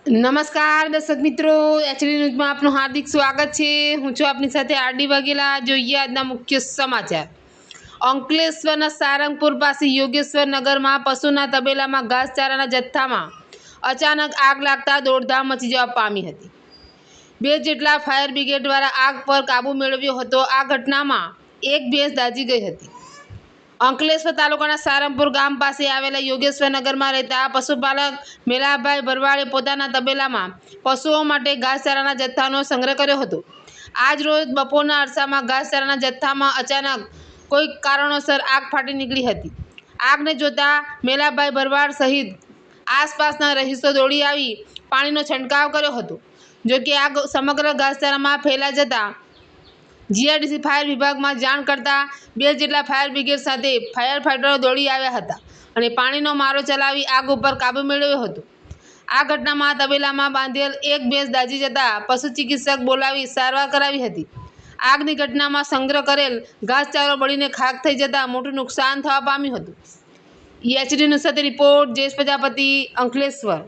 નમસ્કાર દર્શક મિત્રો, એચડી ન્યૂઝમાં આપનું હાર્દિક સ્વાગત છે। હું છું આપની સાથે આરડી વાઘેલા। જોઈએ આજના મુખ્ય સમાચાર। અંકલેશ્વરના સારંગપુર પાસે યોગેશ્વર નગરમાં પશુના તબેલામાં ઘાસચારાના જથ્થામાં અચાનક આગ લાગતા દોડધામ મચી જવા પામી હતી। 2 જેટલા ફાયર બ્રિગેડ દ્વારા આગ પર કાબૂ મેળવ્યો હતો। આ ઘટનામાં એક ભેંસ દાઝી ગઈ હતી। અંકલેશ્વર તાલુકાના સારંગપુર ગામ પાસે આવેલા યોગેશ્વર નગરમાં રહેતા પશુપાલક મેલાભાઈ ભરવાડે પોતાના તબેલામાં પશુઓ માટે ઘાસચારાના જથ્થાનો સંગ્રહ કર્યો હતો। આજ રોજ બપોરના અરસામાં ઘાસચારાના જથ્થામાં અચાનક કોઈ કારણોસર આગ ફાટી નીકળી હતી। આગને જોતા મેલાભાઈ ભરવાડ સહિત આસપાસના રહીશો દોડી આવી પાણીનો છંટકાવ કર્યો હતો। જોકે આગ સમગ્ર ઘાસચારામાં ફેલાઈ જતા જીઆઈડીસી ફાયર વિભાગમાં જાણ કરતા 2 જેટલા ફાયર બ્રિગેડ સાથે ફાયર ફાઇટરો દોડી આવ્યા હતા અને પાણીનો મારો ચલાવી આગ ઉપર કાબૂ મેળવ્યો હતો। આ ઘટનામાં તબેલામાં બાંધેલ એક ભેંસ દાઝી જતા પશુ ચિકિત્સક બોલાવી સારવાર કરાવી હતી। આગની ઘટનામાં સંગ્રહ કરેલ ઘાસચારો બળીને ખાખ થઈ જતા મોટું નુકસાન થવા પામ્યું હતું। એચડી ન્યૂઝ સાથે રિપોર્ટ જયેશ પ્રજાપતિ, અંકલેશ્વર।